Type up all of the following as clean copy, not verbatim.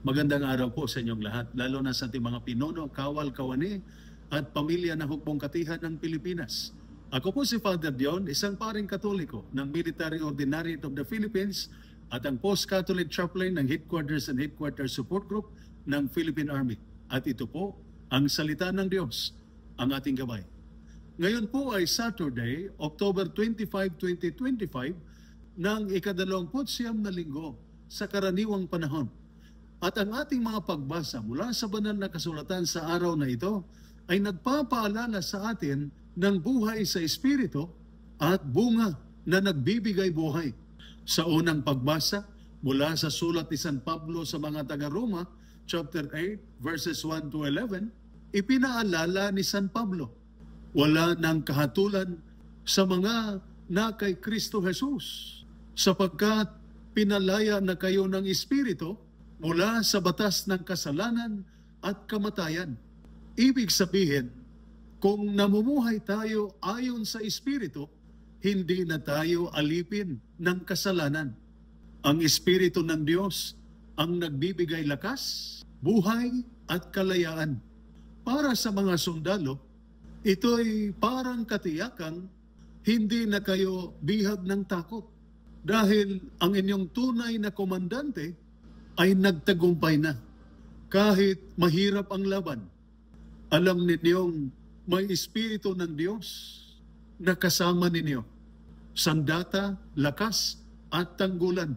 Magandang araw po sa inyong lahat, lalo na sa ating mga pinuno, kawal, kawani, at pamilya ng hukbong katihan ng Pilipinas. Ako po si Father Dion, isang paring Katoliko ng Military Ordinariate of the Philippines at ang Post-Catholic Chaplain ng Headquarters and Headquarters Support Group ng Philippine Army. At ito po ang salita ng Diyos, ang ating gabay. Ngayon po ay Saturday, October 25, 2025, ng ika-29 na linggo sa karaniwang panahon. At ang ating mga pagbasa mula sa banal na kasulatan sa araw na ito ay nagpapaalala sa atin ng buhay sa Espiritu at bunga na nagbibigay buhay. Sa unang pagbasa mula sa sulat ni San Pablo sa mga taga-Roma, chapter 8, verses 1 to 11, ipinaalala ni San Pablo, wala ng kahatulan sa mga na kay Kristo Jesus, sapagkat pinalaya na kayo ng Espiritu mula sa batas ng kasalanan at kamatayan. Ibig sabihin, kung namumuhay tayo ayon sa Espiritu, hindi na tayo alipin ng kasalanan. Ang Espiritu ng Diyos ang nagbibigay lakas, buhay at kalayaan. Para sa mga sundalo, ito'y parang katiyakang hindi na kayo bihag ng takot dahil ang inyong tunay na komandante ay nagtagumpay na. Kahit mahirap ang laban, alam ninyong may Espiritu ng Diyos na kasama ninyo. Sandata, lakas at tanggulan.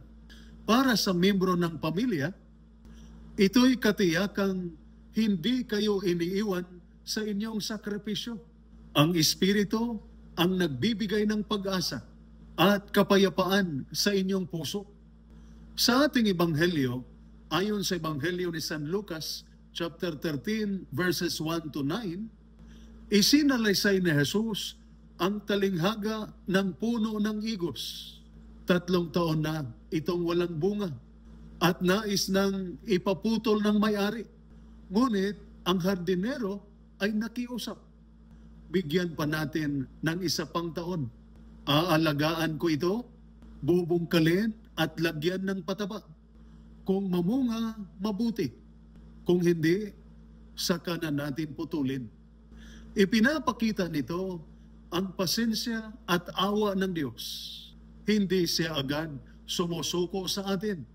Para sa miyembro ng pamilya, ito'y katiyakang hindi kayo iniiwan sa inyong sakripisyo. Ang Espiritu ang nagbibigay ng pag-asa at kapayapaan sa inyong puso. Sa ating Ebanghelyo, ayon sa Ebanghelyo ni San Lucas, chapter 13, verses 1 to 9, isinalaysay ni Jesus ang talinghaga ng puno ng igos. 3 taon na itong walang bunga at nais nang ipaputol ng may-ari. Ngunit ang hardinero ay nakiusap. Bigyan pa natin ng 1 pang taon. Aalagaan ko ito, bubungkalin at lagyan ng pataba. Kung mamunga, mabuti. Kung hindi, saka na natin putulin. Ipinapakita nito ang pasensya at awa ng Diyos. Hindi siya agad sumusuko sa atin.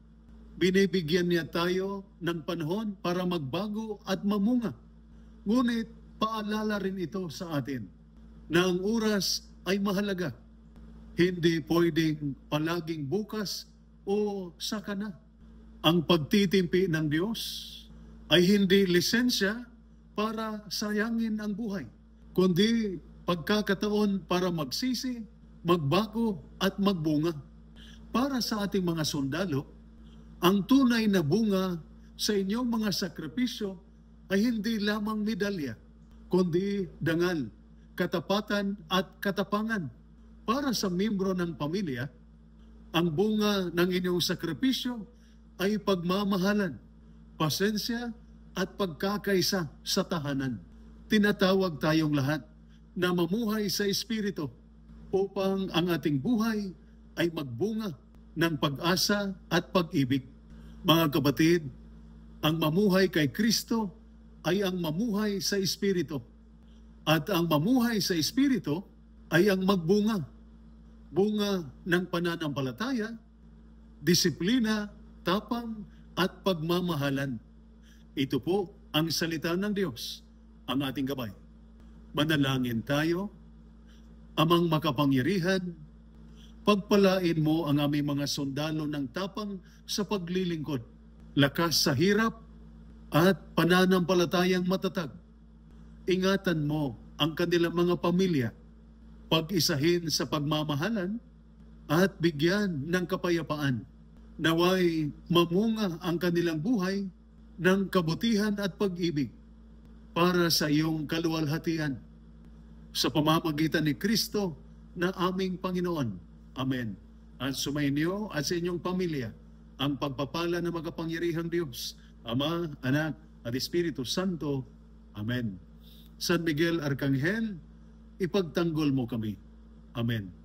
Binibigyan niya tayo ng panahon para magbago at mamunga. Ngunit paalala rin ito sa atin na ang oras ay mahalaga. Hindi pwedeng palaging bukas o saka na. Ang pagtitimpi ng Diyos ay hindi lisensya para sayangin ang buhay, kundi pagkakataon para magsisi, magbago at magbunga. Para sa ating mga sundalo, ang tunay na bunga sa inyong mga sakripisyo ay hindi lamang medalya, kundi dangal, katapatan at katapangan. Para sa miyembro ng pamilya, ang bunga ng inyong sakripisyo ay pagmamahalan, pasensya at pagkakaisa sa tahanan. Tinatawag tayong lahat na mamuhay sa Espiritu upang ang ating buhay ay magbunga ng pag-asa at pag-ibig. Mga kapatid, ang mamuhay kay Kristo ay ang mamuhay sa Espiritu. At ang mamuhay sa Espiritu ay ang magbunga. Bunga ng pananampalataya, disiplina, tapang at pagmamahalan. Ito po ang salita ng Diyos, ang ating gabay. Manalangin tayo. Amang makapangyarihan, pagpalain mo ang aming mga sundalo ng tapang sa paglilingkod, lakas sa hirap at pananampalatayang matatag. Ingatan mo ang kanilang mga pamilya, pag-isahin sa pagmamahalan at bigyan ng kapayapaan. Naway mamunga ang kanilang buhay ng kabutihan at pag-ibig para sa iyong kaluwalhatian. Sa pamamagitan ni Kristo na aming Panginoon. Amen. At sumainyo at sa inyong pamilya ang pagpapala ng makapangyarihang Diyos, Ama, Anak, at Espiritu Santo. Amen. San Miguel Arcangel, ipagtanggol mo kami. Amen.